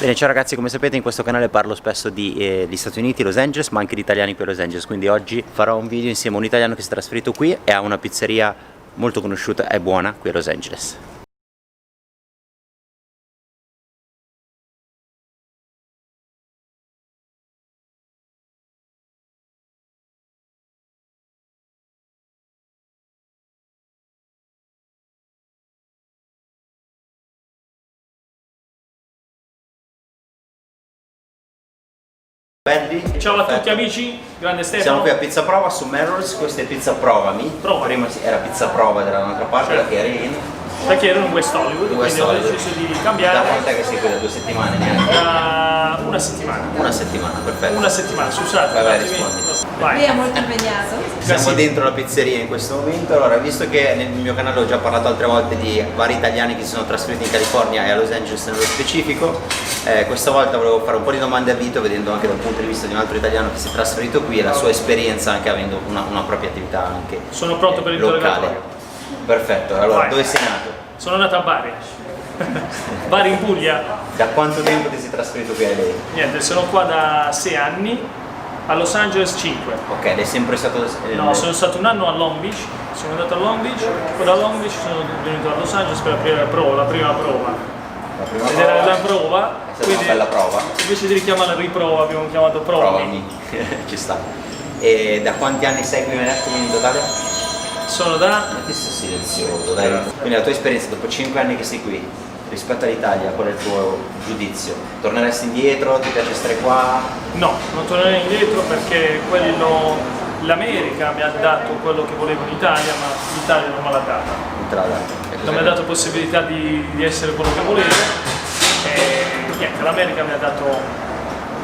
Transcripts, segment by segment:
Bene, ciao ragazzi, come sapete in questo canale parlo spesso di Stati Uniti, Los Angeles, ma anche di italiani qui a Los Angeles, quindi oggi farò un video insieme a un italiano che si è trasferito qui e ha una pizzeria molto conosciuta e buona qui a Los Angeles. Belli. Ciao a tutti amici, grande Stefano. Siamo qui a Pizza Prova su Melrose, questa è Pizza Provami. Provami. Prima era Pizza Prova dall'altra parte, Certo. da che eri in Perché ero in West Hollywood, West quindi Hollywood. ho deciso di Da cambiare. quant'è che sei qui? Da 2 settimane neanche? Da una settimana. Una settimana, perfetto. Una settimana, scusate. Vai, un attimo. rispondi. Vai. Lui è molto impegnato. Siamo Sì. dentro la pizzeria in questo momento. Allora, visto che nel mio canale ho già parlato altre volte di vari italiani che si sono trasferiti in California e a Los Angeles nello specifico, questa volta volevo fare un po' di domande a Vito, vedendo anche dal punto di vista di un altro italiano che si è trasferito qui e la sua esperienza anche avendo una propria attività anche Sono pronto per il locale. interrogatorio. Perfetto, allora Vai. dove sei nato? Sono nato a Bari. Bari in Puglia. Da quanto tempo ti sei trasferito qui a LA? Niente, sono qua da 6 anni, a Los Angeles 5. Ok, ed è sempre stato... No, sono stato un anno a Long Beach, sono andato a Long Beach, poi da Long Beach sono venuto a Los Angeles per la prima prova. La prima Ed prova era la prova, è stata una bella prova. invece di richiamarla riprova abbiamo chiamato Provami. Ci sta. E da quanti anni sei qui in totale? Sono da... Metti silenzioso, dai. Quindi la tua esperienza dopo 5 anni che sei qui, rispetto all'Italia, qual è il tuo giudizio? Torneresti indietro? Ti piace stare qua? No, non tornerei indietro perché l'America mi ha dato quello che volevo in Italia, ma l'Italia non me l'ha data. Non mi ha dato possibilità di essere quello che volevo e niente, l'America mi ha dato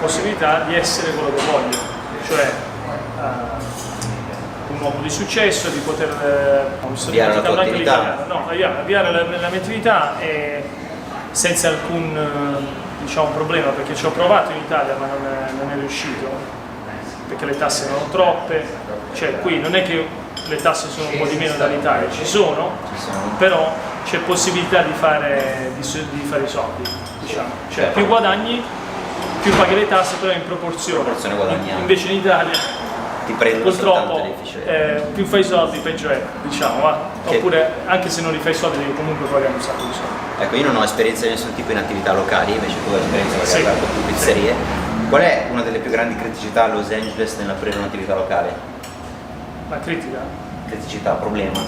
possibilità di essere quello che voglio, cioè un uomo di successo, di poter avviare la tua attività. Avviare la mia attività e senza alcun diciamo, problema, perché ci ho provato in Italia ma non è riuscito, perché le tasse erano troppe, cioè qui non è che le tasse sono un po' di meno dall'Italia, ci sono, però c'è possibilità di fare i soldi, diciamo. Cioè più guadagni, più paghi le tasse, però in proporzione. Guadagniamo. Invece in Italia Ti prendo purtroppo soltanto difficile. più fai soldi peggio è, diciamo, va? Oppure anche se non li fai soldi devi comunque pagare un sacco di soldi. Ecco, io non ho esperienza di nessun tipo in attività locali, invece tu hai esperienza Sì. magari con più pizzerie. Qual è una delle più grandi criticità a Los Angeles nell'aprire un'attività locale? La critica? Criticità, problema?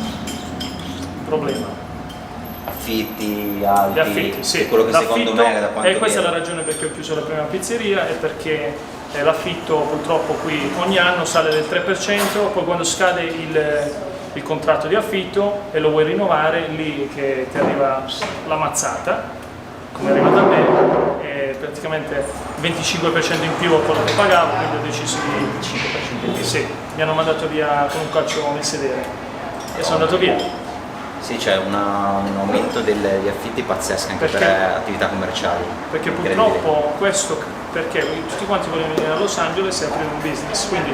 Affitti, alti, Gli affitti, sì. è quello che secondo me da quanto e questa è vedo. la ragione perché ho chiuso la prima pizzeria e perché l'affitto purtroppo qui ogni anno sale del 3%, poi quando scade il contratto di affitto e lo vuoi rinnovare, lì che ti arriva la mazzata, come è arrivata a me, e praticamente 25% in più a quello che pagavo, quindi ho deciso di 5% in più. sì, mi hanno mandato via con un calcio nel sedere e sono andato via. Sì, c'è un aumento degli affitti pazzesco anche Perché? per attività commerciali. Perché Incredibile. purtroppo questo, perché tutti quanti vogliono venire a Los Angeles e aprire un business, quindi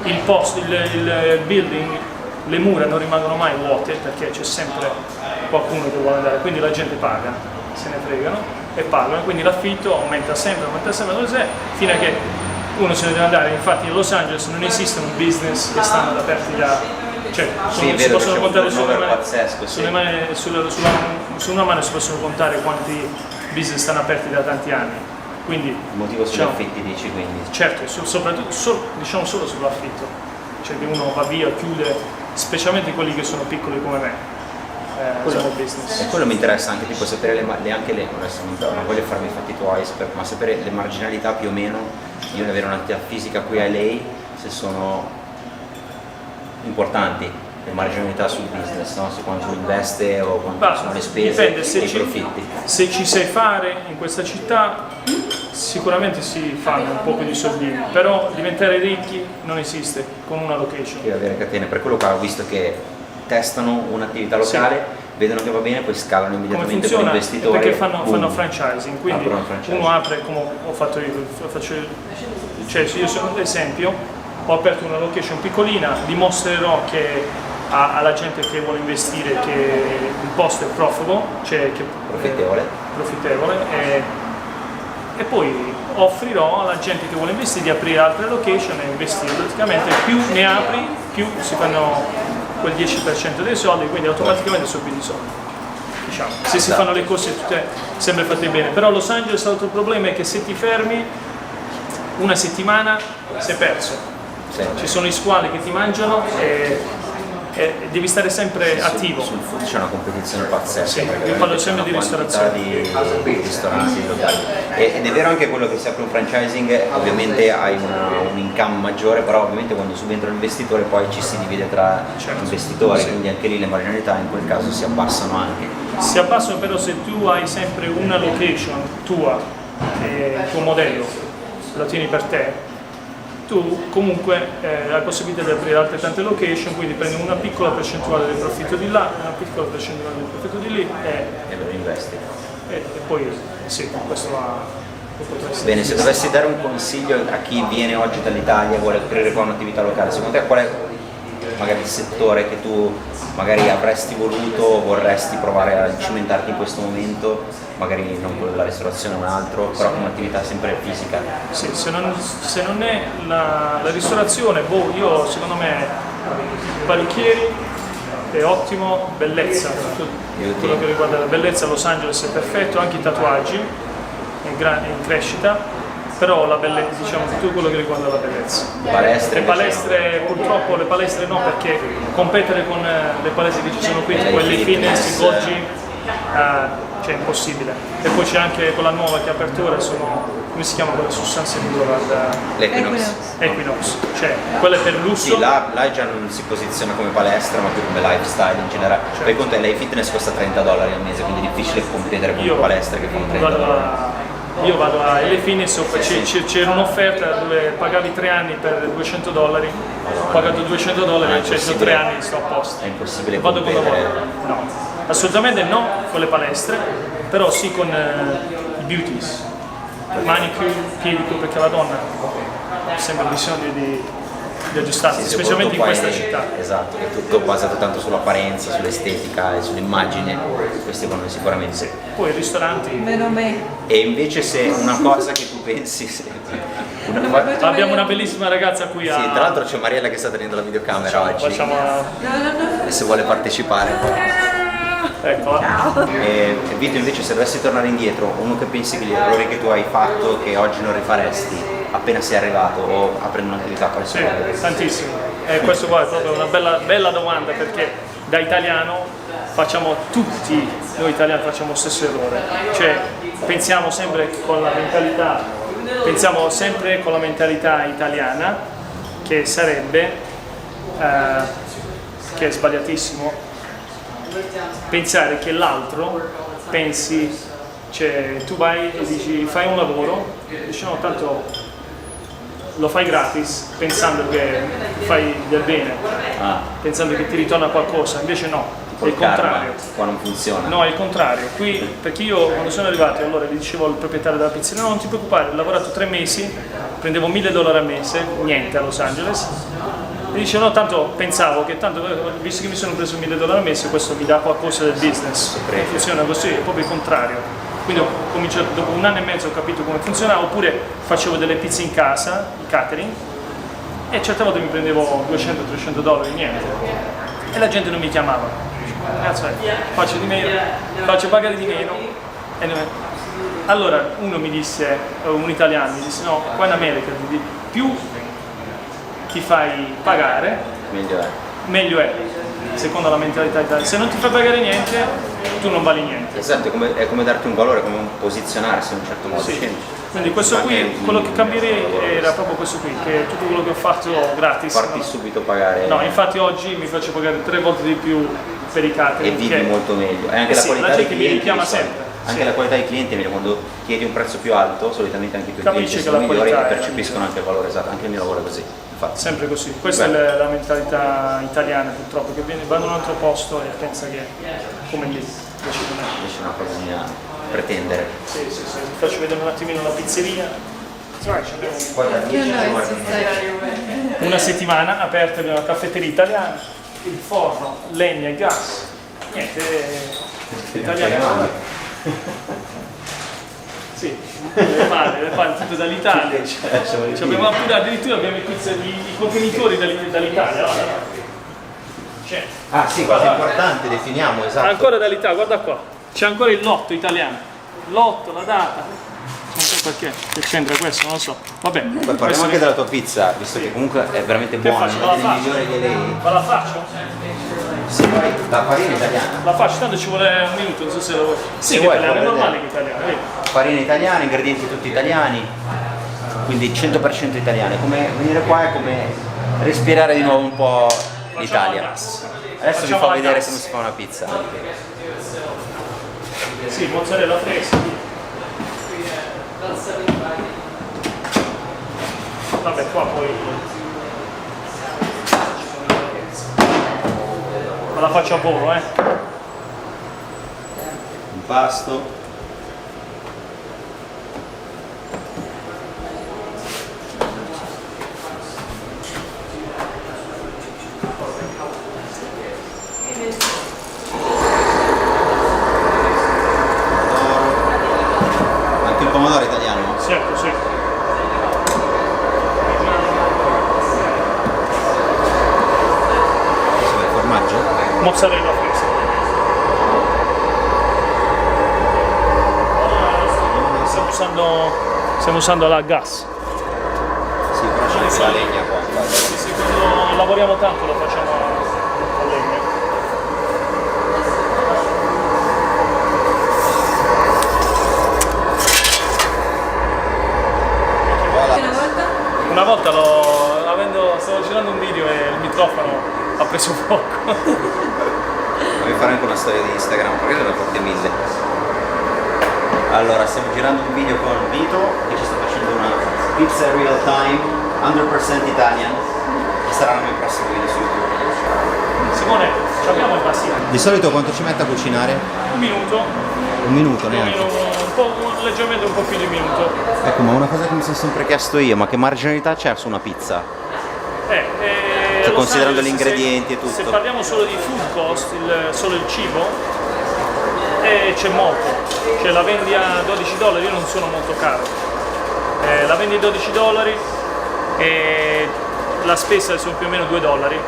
il posto, il building, le mura non rimangono mai vuote perché c'è sempre qualcuno che vuole andare, quindi la gente paga, se ne fregano e pagano, quindi l'affitto aumenta sempre, fino a che uno se ne deve andare. Infatti a Los Angeles non esiste un business che stanno aperti da... Cioè, Sì, è si vero, possono c'è un contare turnover pazzesco, sulle sì. mani, su una mano si possono contare quanti business stanno aperti da tanti anni. Quindi, Il motivo sugli diciamo, affitti dici quindi? certo, soprattutto diciamo solo sull'affitto, cioè che uno va via, chiude, specialmente quelli che sono piccoli come me, small business. E quello mi interessa anche, tipo sapere anche le, adesso non voglio farmi i fatti tuoi, ma sapere le marginalità più o meno di avere un'attività fisica qui a LA, se sono importanti, le marginalità sul business, no? Su quanto investe o quanto sono le spese Dipende, e i profitti. se ci sai fare in questa città sicuramente si fanno un po' più di soldini, però diventare ricchi non esiste con una location. Devi avere catene, per quello che ho visto che testano un'attività locale, vedono che va bene, poi scalano Come immediatamente con funziona? investitori. Perché fanno franchising, quindi Aprono franchising. uno apre come ho fatto io, cioè se io sono un esempio, ho aperto una location piccolina, dimostrerò che alla gente che vuole investire che il posto è profitable, cioè che Profittevole. profittevole e poi offrirò alla gente che vuole investire di aprire altre location e investire. Praticamente più ne apri, più si fanno quel 10% dei soldi, quindi automaticamente sono più di soldi. Diciamo. Se si fanno le cose tutte sempre fatte bene. Però a Los Angeles l'altro problema è che se ti fermi una settimana sei perso. Ci sono i squali che ti mangiano e devi stare sempre attivo. Sul food c'è una competizione pazzesca. Sì, io parlo sempre di ristorazione. Di ristoranti locali. Ed è vero anche quello che se apri un franchising, ovviamente hai un income maggiore, però ovviamente quando subentra l'investitore poi ci si divide tra investitori, quindi anche lì le marginalità in quel caso si abbassano anche. Si abbassano, però se tu hai sempre una location tua, il tuo modello, lo tieni per te, tu comunque hai la possibilità di aprire altre tante location, quindi prendi una piccola percentuale del profitto di là, una piccola percentuale del profitto di lì e lo investi. E poi sì, questo va. Bene, se dovessi dare un consiglio a chi viene oggi dall'Italia e vuole aprire qua un'attività locale, secondo te qual è magari il settore che tu magari avresti voluto o vorresti provare a cimentarti in questo momento, magari non quello della ristorazione, un altro, però con un'attività sempre fisica? Sì, se non è la ristorazione, io secondo me parrucchieri è ottimo, bellezza, quello che riguarda la bellezza, Los Angeles è perfetto, anche i tatuaggi è in crescita. Però la bellezza, diciamo, tutto quello che riguarda la bellezza. Palestre? Le palestre, purtroppo le palestre no, perché competere con le palestre che ci sono qui, tipo il fitness, il gold gym, cioè è impossibile. E poi c'è anche quella nuova che è apertura, come si chiama quella su Sunset Boulevard? Equinox, cioè quella è per lusso. Sì, là già non si posiziona come palestra, ma più come lifestyle in generale. Certo. Poi conto lei fitness costa $30 al mese, quindi è difficile competere con palestre che fanno $30. Io vado a LA Fitness, c'era un'offerta dove pagavi 3 anni per $200, ho pagato $200, cioè sono 3 anni sto a posto. È impossibile vado con competere. No, assolutamente no con le palestre, però sì con i beauties, manicure, pedicure, perché la donna ha sempre bisogno di aggiustarsi, specialmente in questa città. Esatto, è tutto basato tanto sull'apparenza, sull'estetica e sull'immagine, questi vanno sicuramente. Sì. Poi i ristoranti. Meno me. E invece se una cosa che tu pensi... Abbiamo una bellissima ragazza qui a... Sì, tra l'altro c'è Mariella che sta tenendo la videocamera oggi. Facciamo... E se vuole partecipare. Eccola. E Vito, invece se dovessi tornare indietro, uno che pensi che gli errori che tu hai fatto che oggi non rifaresti appena sei arrivato o aprendo un'attività quale sì, tantissimo. Questo qua è proprio una bella domanda, perché da italiano facciamo tutti, noi italiani facciamo lo stesso errore, cioè pensiamo sempre con la mentalità italiana, che sarebbe che è sbagliatissimo pensare che l'altro pensi, cioè tu vai e dici fai un lavoro, dici no, tanto lo fai gratis pensando che fai del bene, pensando che ti ritorna qualcosa, invece no, è il contrario. Qua non funziona. No, è il contrario. Qui, perché io quando sono arrivato, allora gli dicevo al proprietario della pizzeria, no, non ti preoccupare, ho lavorato 3 mesi, prendevo $1.000 al mese, niente a Los Angeles. E dicevo, no, tanto pensavo che tanto, visto che mi sono preso $1.000 al mese, questo mi dà qualcosa del business. Funziona così, è proprio il contrario. Quindi ho cominciato, dopo 1 anno e mezzo ho capito come funzionava, oppure facevo delle pizze in casa, il catering, e certe volte mi prendevo $200-300, niente. E la gente non mi chiamava. Cazzo faccio di meno, faccio pagare di meno. Allora uno mi disse, un italiano mi disse, no, qua in America più ti fai pagare, meglio è. Secondo la mentalità italiana, se non ti fai pagare niente, tu non vali niente. Esatto, è come darti un valore, come posizionarsi in un certo modo. Sì. Quindi questo qui, quello che cambierei era proprio questo qui, che tutto quello che ho fatto gratis. Farti subito pagare. No, infatti oggi mi faccio pagare 3 volte di più per i catering. E vivi molto meglio. E anche la qualità la dei gente clienti. mi richiama sempre. Anche la qualità dei clienti, quando chiedi un prezzo più alto, solitamente anche i tuoi clienti sono migliori e percepiscono anche il valore esatto. Anche il mio lavoro è così. Infatti. Sempre così. Questa è la mentalità italiana purtroppo, che vanno in un altro posto e pensa che come lì. Invece una cosa bisogna pretendere. Sì. Ti faccio vedere un attimino la pizzeria. Una settimana aperta, abbiamo la caffetteria italiana, il forno, legna e gas. Niente, italiano. Sì, le palle tutte dall'Italia. Addirittura abbiamo i contenitori dall'Italia. C'è. Ah sì, cosa importante, definiamo, esatto. Ancora dall'Italia, guarda qua. C'è ancora il lotto italiano. Lotto, la data. Non so perché, che c'entra questo, non lo so. Vabbè. Poi parliamo anche della tua pizza, visto che comunque è veramente buona, faccio? è delle migliori che lei. Ma la faccio? Sì, poi la farina italiana. La faccio, tanto ci vuole un minuto, non so se lo vuoi. Sì, vuoi, italiano, è puoi normale vedere. che italiano, vedi? Farina italiana, ingredienti tutti italiani, quindi 100% italiane. Come venire qua è come respirare di nuovo un po' l'Italia. Adesso vi fa vedere come si fa una pizza. Sì, mozzarella fresca. Vabbè, qua poi... Ma la faccio a volo, Impasto. Anche il pomodoro italiano? Certo, sì. Cos'è, formaggio? Mozzarella fresca. Stiamo usando la gas. Sì, però c'è anche la legna qua. Sì, quando lavoriamo tanto lo facciamo a legna. Una volta stavo girando un video e il microfono ha preso fuoco. Voglio fare anche una storia di Instagram, perché ne ho fatte 1000. Allora, stiamo girando un video con Vito che ci sta facendo una pizza real time, 100% Italian, che sarà il mio prossimo video su YouTube. Simone, ci abbiamo il basilico. Di solito quanto ci mette a cucinare? Un minuto. Un minuto neanche. Leggermente un po' più di un minuto. Ecco, ma una cosa che mi sono sempre chiesto io, ma che marginalità c'è su una pizza? Cioè, considerando gli ingredienti e tutto. Se parliamo solo di food cost, solo il cibo, c'è molto. Cioè la vendi a $12, io non sono molto caro. La vendi a $12 e la spesa sono più o meno $2.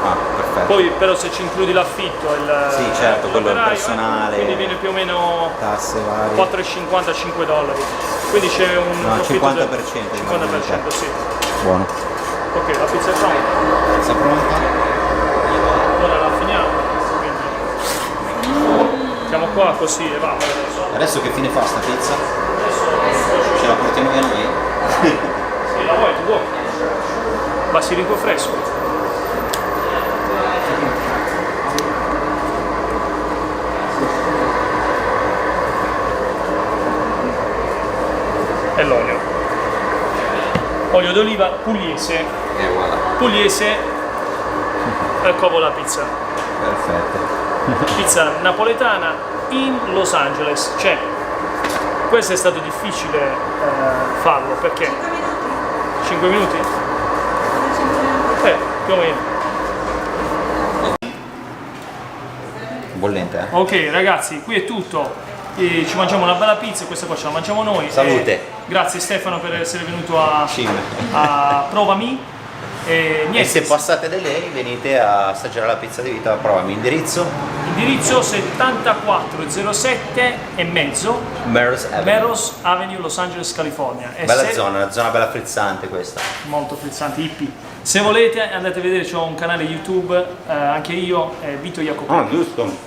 Ah, perfetto. Poi però se ci includi l'affitto, Sì, certo, quello il personale. quindi viene più o meno Tasse varie. $4,50 a $5. Quindi c'è un No, profitto 50% di 50%, sì. Buono. Ok, la pizza è pronta. Pizza pronta? Allora la finiamo. Quindi siamo qua così e va. Adesso che fine fa sta pizza? Ce la portiamo via noi? Sì, la vuoi, tu vuoi. Basilico fresco. E l'olio. Olio d'oliva pugliese. Voilà. Pugliese. Ecco la pizza. Perfetto. Pizza napoletana in Los Angeles. Cioè, questo è stato difficile farlo perché 5 minuti? Più o meno. Bollente, eh? Ok ragazzi, qui è tutto. Ci mangiamo una bella pizza, questa qua ce la mangiamo noi. Salute. Grazie Stefano per essere venuto Cim. a Provami. E E niente, se passate da lei venite a assaggiare la pizza di Vito, provami. Indirizzo? indirizzo 7407 e mezzo Melrose Avenue, Los Angeles, California. E Bella zona, una zona bella frizzante questa. molto frizzante, hippie. Se volete andate a vedere, c'ho un canale YouTube, anche io, Vito Jacopo. Ah, giusto.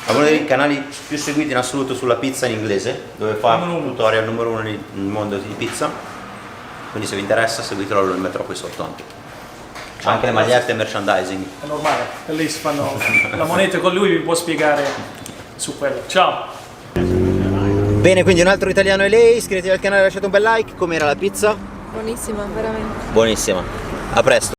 È uno dei canali più seguiti in assoluto sulla pizza in inglese, dove fa Numero uno. tutorial numero 1 nel mondo di pizza. Quindi se vi interessa seguitelo, lo metterò qui sotto anche. C'è anche le magliette e merchandising. È normale, e lì si fanno la moneta con lui, vi può spiegare su quello. Ciao! Bene, quindi un altro italiano è lei, iscrivetevi al canale, lasciate un bel like. Com'era la pizza? Buonissima, veramente. Buonissima. A presto.